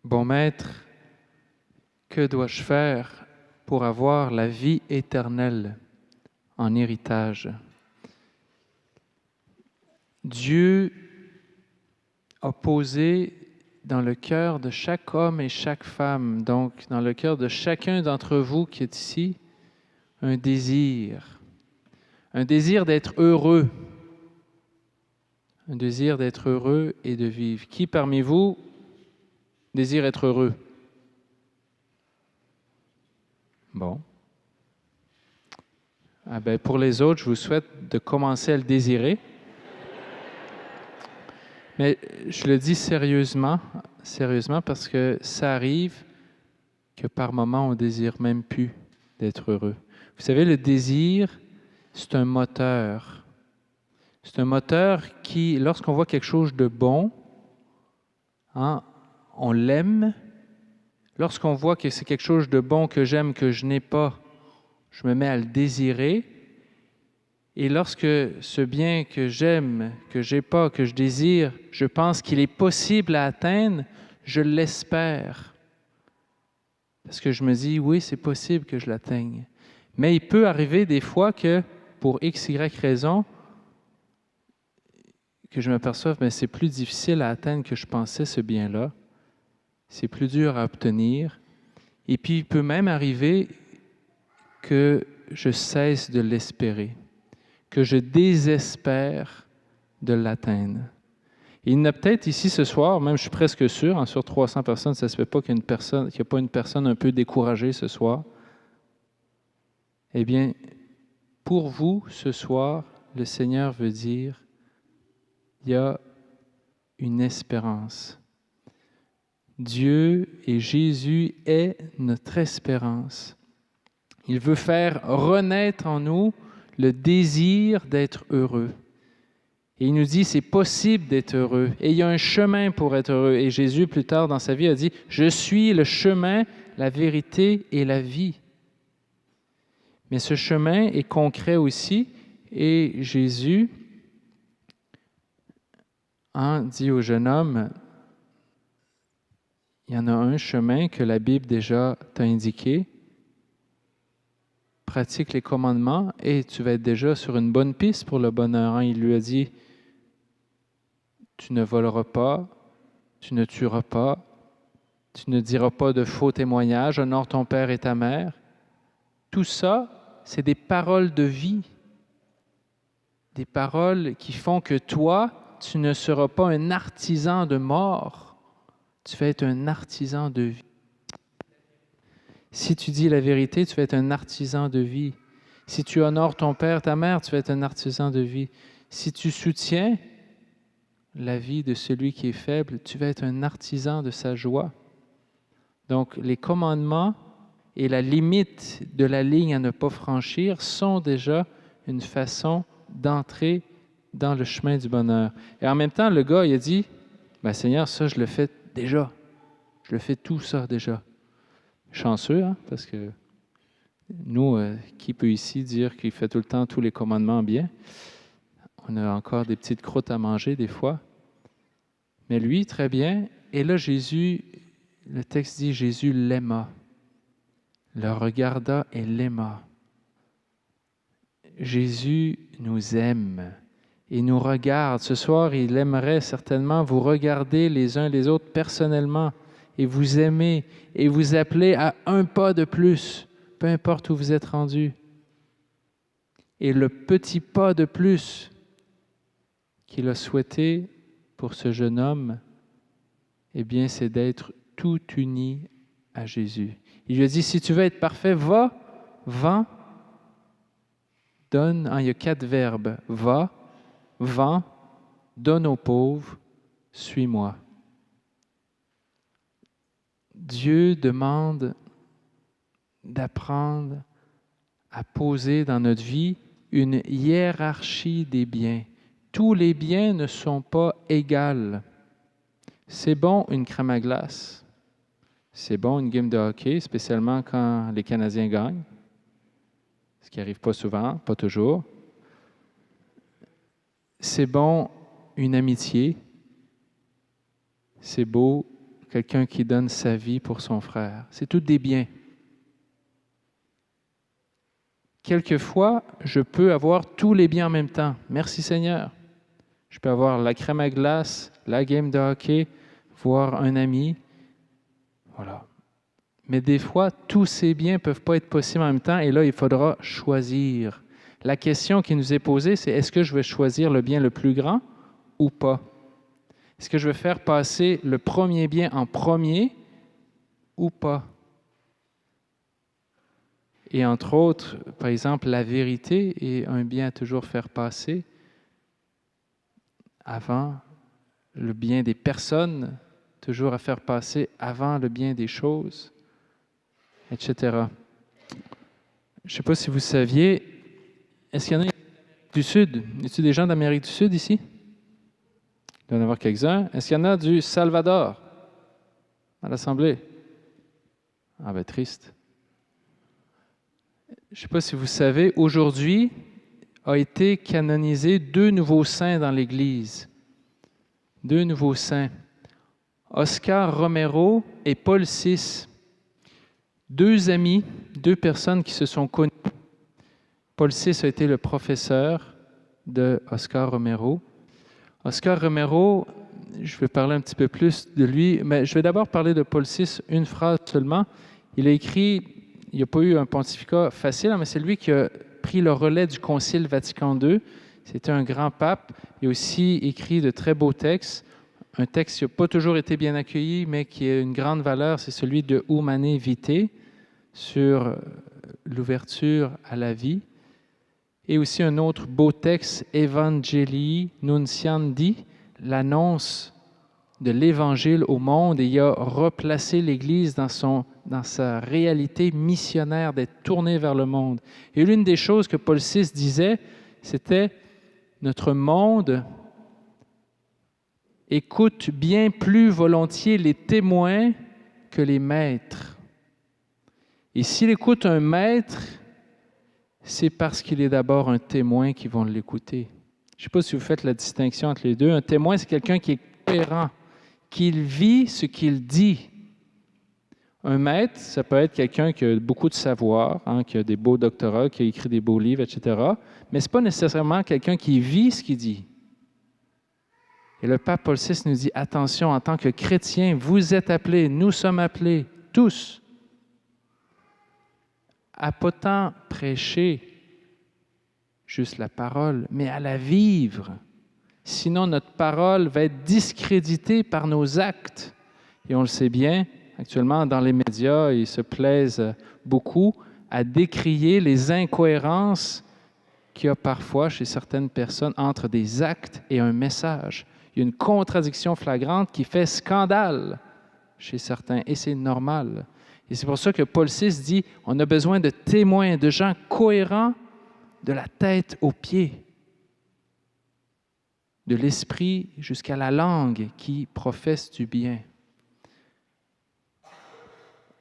Bon maître, que dois-je faire pour avoir la vie éternelle en héritage? Dieu a posé dans le cœur de chaque homme et chaque femme, donc dans le cœur de chacun d'entre vous qui est ici, un désir d'être heureux, un désir d'être heureux et de vivre. Qui parmi vous désire être heureux? Bon. Pour les autres, je vous souhaite de commencer à le désirer. Mais je le dis sérieusement parce que ça arrive que par moments, on ne désire même plus d'être heureux. Vous savez, le désir, c'est un moteur. C'est un moteur qui, lorsqu'on voit quelque chose de bon, on l'aime. Lorsqu'on voit que c'est quelque chose de bon que j'aime, que je n'ai pas, je me mets à le désirer. Et lorsque ce bien que j'aime, que je n'ai pas, que je désire, je pense qu'il est possible à atteindre, je l'espère. Parce que je me dis, oui, c'est possible que je l'atteigne. Mais il peut arriver des fois que, pour X, Y raison, que je m'aperçoive, mais c'est plus difficile à atteindre que je pensais ce bien-là. C'est plus dur à obtenir. Et puis, il peut même arriver que je cesse de l'espérer, que je désespère de l'atteindre. Il y en a peut-être ici ce soir, même je suis presque sûr, sur 300 personnes, ça ne se fait pas qu'il n'y ait pas une personne un peu découragée ce soir. Eh bien, pour vous, ce soir, le Seigneur veut dire, il y a une espérance. Dieu et Jésus est notre espérance. Il veut faire renaître en nous le désir d'être heureux. Et il nous dit, c'est possible d'être heureux. Et il y a un chemin pour être heureux. Et Jésus, plus tard dans sa vie, a dit, je suis le chemin, la vérité et la vie. Mais ce chemin est concret aussi. Et Jésus dit au jeune homme, il y en a un chemin que la Bible déjà t'a indiqué. Pratique les commandements et tu vas être déjà sur une bonne piste pour le bonheur. Il lui a dit, tu ne voleras pas, tu ne tueras pas, tu ne diras pas de faux témoignages, honore ton père et ta mère. Tout ça, c'est des paroles de vie. Des paroles qui font que toi, tu ne seras pas un artisan de mort. Tu vas être un artisan de vie. Si tu dis la vérité, tu vas être un artisan de vie. Si tu honores ton père, ta mère, tu vas être un artisan de vie. Si tu soutiens la vie de celui qui est faible, tu vas être un artisan de sa joie. Donc, les commandements et la limite de la ligne à ne pas franchir sont déjà une façon d'entrer dans le chemin du bonheur. Et en même temps, le gars, il a dit, Seigneur, ça, je le fais déjà. Je le fais tout ça déjà. Chanceux, parce que nous, qui peut ici dire qu'il fait tout le temps tous les commandements bien? On a encore des petites croûtes à manger des fois. Mais lui, très bien. Et là, Jésus, le texte dit, Jésus l'aima. Le regarda et l'aima. Jésus nous aime et nous regarde. Ce soir, il aimerait certainement vous regarder les uns les autres personnellement et vous aimer et vous appeler à un pas de plus, peu importe où vous êtes rendu. Et le petit pas de plus qu'il a souhaité pour ce jeune homme, eh bien, c'est d'être tout uni à Jésus. Il lui a dit, si tu veux être parfait, va, vends, donne. Il y a 4 verbes. Va, vends, donne aux pauvres, suis-moi. Dieu demande d'apprendre à poser dans notre vie une hiérarchie des biens. Tous les biens ne sont pas égaux. C'est bon une crème à glace. C'est bon une game de hockey, spécialement quand les Canadiens gagnent. Ce qui n'arrive pas souvent, pas toujours. C'est bon une amitié. C'est beau quelqu'un qui donne sa vie pour son frère. C'est tout des biens. Quelquefois, je peux avoir tous les biens en même temps. Merci Seigneur. Je peux avoir la crème à glace, la game de hockey, voir un ami. Voilà. Mais des fois, tous ces biens ne peuvent pas être possibles en même temps et là, il faudra choisir. La question qui nous est posée, c'est est-ce que je vais choisir le bien le plus grand ou pas? Est-ce que je vais faire passer le premier bien en premier ou pas? Et entre autres, par exemple, la vérité est un bien à toujours faire passer avant le bien des personnes, toujours à faire passer avant le bien des choses, etc. Je ne sais pas si vous saviez, est-ce qu'il y en a du Sud? Y a-t-il des gens d'Amérique du Sud ici? Il doit y en avoir quelques-uns. Est-ce qu'il y en a du Salvador à l'Assemblée? Ah ben triste. Je ne sais pas si vous savez, aujourd'hui a été canonisé 2 nouveaux saints dans l'Église. 2 nouveaux saints. Oscar Romero et Paul VI. 2 amis, 2 personnes qui se sont connues. Paul VI a été le professeur de Oscar Romero. Oscar Romero, je vais parler un petit peu plus de lui, mais je vais d'abord parler de Paul VI, une phrase seulement. Il a écrit, il n'y a pas eu un pontificat facile, mais c'est lui qui a pris le relais du Concile Vatican II. C'était un grand pape. Il a aussi écrit de très beaux textes. Un texte qui n'a pas toujours été bien accueilli, mais qui a une grande valeur, c'est celui de Humanae Vitae, sur l'ouverture à la vie. Et aussi un autre beau texte, Evangelii Nunciandi, l'annonce de l'Évangile au monde, et il a replacé l'Église dans sa réalité missionnaire d'être tournée vers le monde. Et l'une des choses que Paul VI disait, c'était « Notre monde écoute bien plus volontiers les témoins que les maîtres. Et s'il écoute un maître, c'est parce qu'il est d'abord un témoin qui vont l'écouter. » Je ne sais pas si vous faites la distinction entre les deux. Un témoin, c'est quelqu'un qui est cohérent, qu'il vit ce qu'il dit. Un maître, ça peut être quelqu'un qui a beaucoup de savoir, qui a des beaux doctorats, qui a écrit des beaux livres, etc. Mais ce n'est pas nécessairement quelqu'un qui vit ce qu'il dit. Et le pape Paul VI nous dit, attention, en tant que chrétiens, vous êtes appelés, nous sommes appelés, tous, à pas tant prêcher juste la parole, mais à la vivre. Sinon, notre parole va être discréditée par nos actes. Et on le sait bien, actuellement, dans les médias, ils se plaisent beaucoup à décrier les incohérences qu'il y a parfois chez certaines personnes entre des actes et un message. Il y a une contradiction flagrante qui fait scandale chez certains, et c'est normal. Et c'est pour ça que Paul VI dit, on a besoin de témoins, de gens cohérents de la tête aux pieds, de l'esprit jusqu'à la langue qui professe du bien.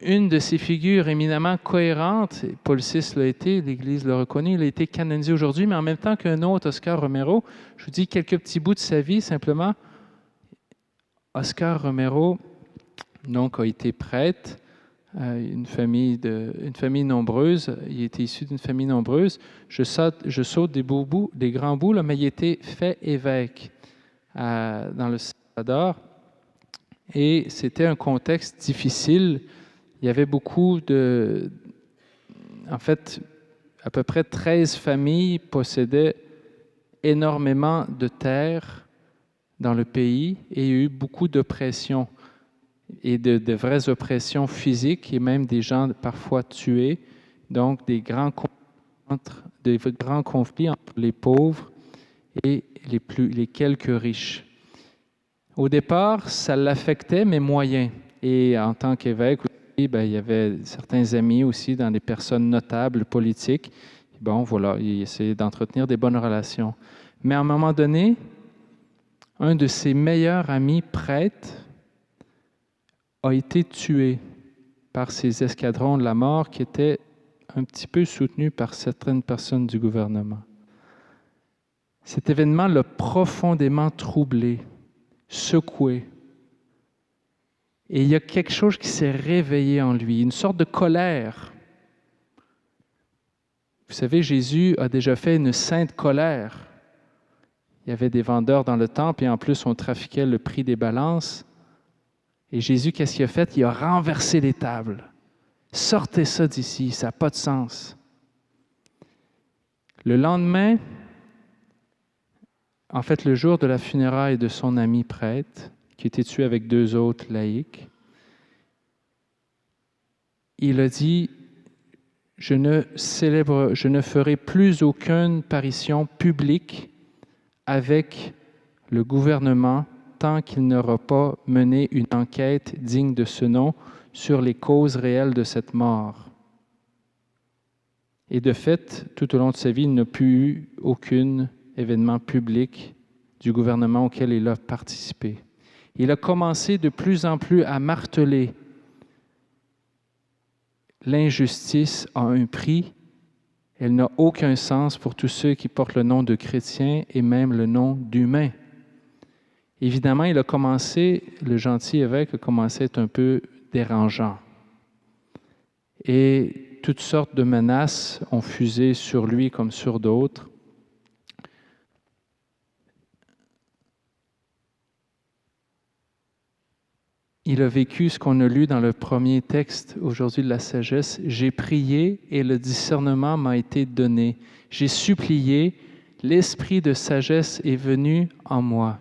Une de ces figures éminemment cohérentes, Paul VI l'a été, l'Église l'a reconnu, il a été canonisé aujourd'hui, mais en même temps qu'un autre, Oscar Romero, je vous dis quelques petits bouts de sa vie simplement. Oscar Romero, donc, a été prêtre, une famille nombreuse, il était issu d'une famille nombreuse. Je saute des beaux bouts, des grands bouts, là, mais il était fait évêque dans le Salvador, et c'était un contexte difficile. Il y avait en fait, à peu près 13 familles possédaient énormément de terres dans le pays, et il y a eu beaucoup d'oppression et de vraies oppressions physiques et même des gens parfois tués, donc des grands conflits entre les pauvres et les quelques riches. Au départ, ça l'affectait, mais moyen. Et en tant qu'évêque, il y avait certains amis aussi dans des personnes notables politiques. Bon, voilà, il essayait d'entretenir des bonnes relations. Mais à un moment donné, un de ses meilleurs amis prêtres a été tué par ces escadrons de la mort qui étaient un petit peu soutenus par certaines personnes du gouvernement. Cet événement l'a profondément troublé, secoué. Et il y a quelque chose qui s'est réveillé en lui, une sorte de colère. Vous savez, Jésus a déjà fait une sainte colère. Il y avait des vendeurs dans le temple et en plus, on trafiquait le prix des balances. Et Jésus, qu'est-ce qu'il a fait? Il a renversé les tables. Sortez ça d'ici, ça n'a pas de sens. Le lendemain, en fait, le jour de la funéraille de son ami prêtre, qui était tué avec 2 autres laïcs, il a dit, je ne ferai plus aucune parution publique avec le gouvernement tant qu'il n'aura pas mené une enquête digne de ce nom sur les causes réelles de cette mort. Et de fait, tout au long de sa vie, il n'a plus eu aucun événement public du gouvernement auquel il a participé. Il a commencé de plus en plus à marteler l'injustice a un prix, elle n'a aucun sens pour tous ceux qui portent le nom de chrétiens et même le nom d'humains. Évidemment, le gentil évêque a commencé à être un peu dérangeant. Et toutes sortes de menaces ont fusé sur lui comme sur d'autres. Il a vécu ce qu'on a lu dans le premier texte aujourd'hui de la sagesse. J'ai prié et le discernement m'a été donné. J'ai supplié, l'esprit de sagesse est venu en moi.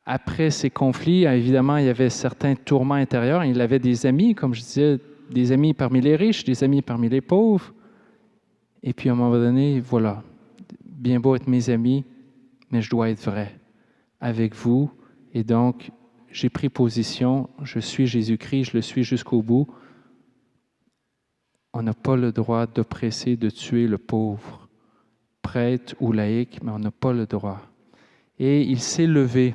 Après ces conflits, évidemment, il y avait certains tourments intérieurs. Il avait des amis, comme je disais, des amis parmi les riches, des amis parmi les pauvres. Et puis à un moment donné, voilà, bien beau être mes amis, mais je dois être vrai avec vous. Et donc, j'ai pris position, je suis Jésus-Christ, je le suis jusqu'au bout. On n'a pas le droit d'oppresser, de tuer le pauvre, prêtre ou laïc, mais on n'a pas le droit. Et il s'est levé.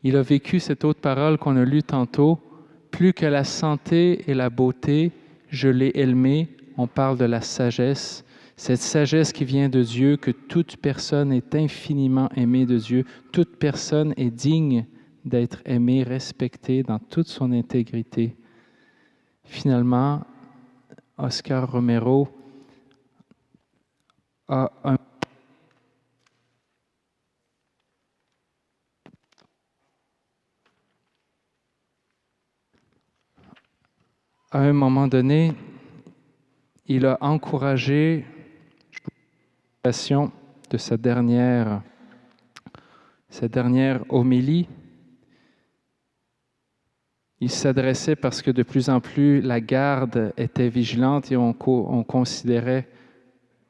Il a vécu cette autre parole qu'on a lue tantôt. Plus que la santé et la beauté, je l'ai aimé. On parle de la sagesse. Cette sagesse qui vient de Dieu, que toute personne est infiniment aimée de Dieu. Toute personne est digne d'être aimée, respectée dans toute son intégrité. Finalement, Oscar Romero a à un moment donné, il a encouragé de sa dernière homélie. Il s'adressait parce que de plus en plus la garde était vigilante et on considérait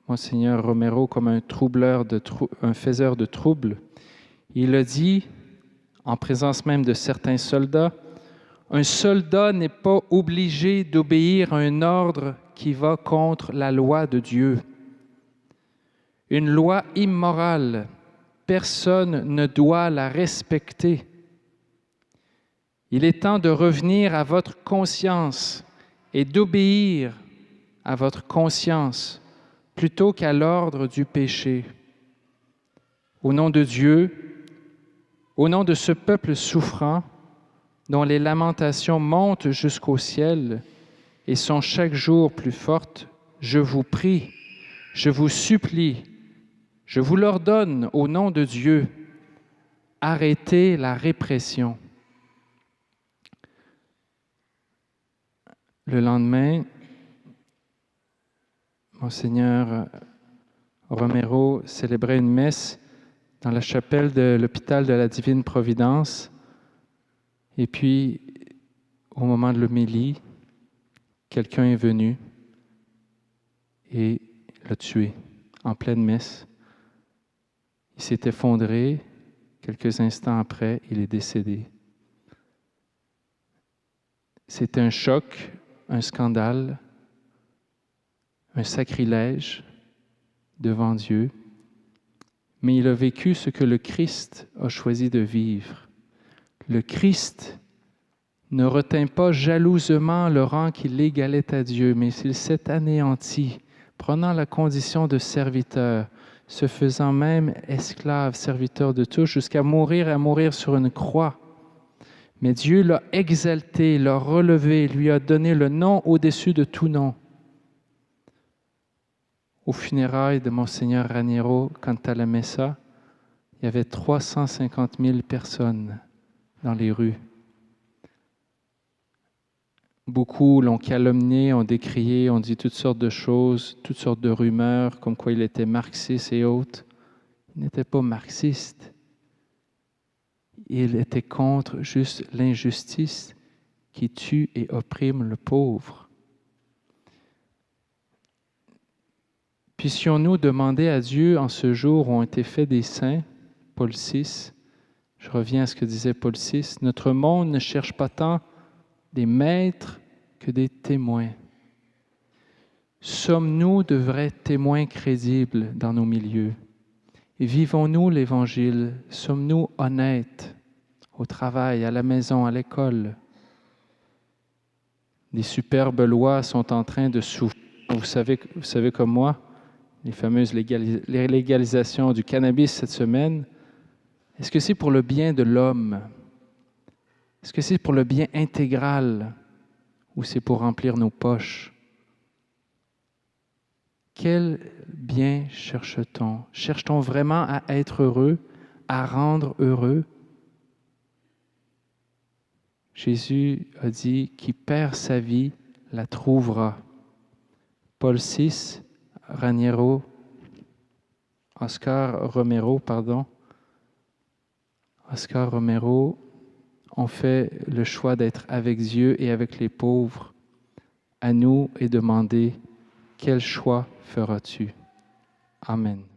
Monseigneur Romero comme un troubleur, un faiseur de troubles. Il a dit, en présence même de certains soldats, un soldat n'est pas obligé d'obéir à un ordre qui va contre la loi de Dieu. Une loi immorale, personne ne doit la respecter. Il est temps de revenir à votre conscience et d'obéir à votre conscience plutôt qu'à l'ordre du péché. Au nom de Dieu, au nom de ce peuple souffrant, dont les lamentations montent jusqu'au ciel et sont chaque jour plus fortes, je vous prie, je vous supplie, je vous l'ordonne au nom de Dieu, arrêtez la répression. Le lendemain, Monseigneur Romero célébrait une messe dans la chapelle de l'hôpital de la Divine Providence. Et puis, au moment de l'homélie, quelqu'un est venu et l'a tué en pleine messe. Il s'est effondré. Quelques instants après, il est décédé. C'était un choc, un scandale, un sacrilège devant Dieu. Mais il a vécu ce que le Christ a choisi de vivre. Le Christ ne retint pas jalousement le rang qui l'égalait à Dieu, mais il s'est anéanti, prenant la condition de serviteur, se faisant même esclave, serviteur de tous, jusqu'à mourir sur une croix. Mais Dieu l'a exalté, l'a relevé, lui a donné le nom au-dessus de tout nom. Aux funérailles de Monseigneur Raniero, quand à la Messa, il y avait 350 000 personnes dans les rues. Beaucoup l'ont calomnié, ont décrié, ont dit toutes sortes de choses, toutes sortes de rumeurs, comme quoi il était marxiste et autres. Il n'était pas marxiste. Il était contre juste l'injustice qui tue et opprime le pauvre. Puissions-nous demander à Dieu en ce jour où ont été faits des saints, Paul VI, je reviens à ce que disait Paul VI, notre monde ne cherche pas tant des maîtres que des témoins. Sommes-nous de vrais témoins crédibles dans nos milieux? Et vivons-nous l'Évangile? Sommes-nous honnêtes au travail, à la maison, à l'école? Des superbes lois sont en train de souffrir. Vous savez comme moi, les fameuses légalisations du cannabis cette semaine. Est-ce que c'est pour le bien de l'homme? Est-ce que c'est pour le bien intégral ou c'est pour remplir nos poches? Quel bien cherche-t-on? Cherche-t-on vraiment à être heureux, à rendre heureux? Jésus a dit, qui perd sa vie la trouvera. Paul VI, Oscar Romero ont fait le choix d'être avec Dieu et avec les pauvres. À nous est demandé, quel choix feras-tu? Amen.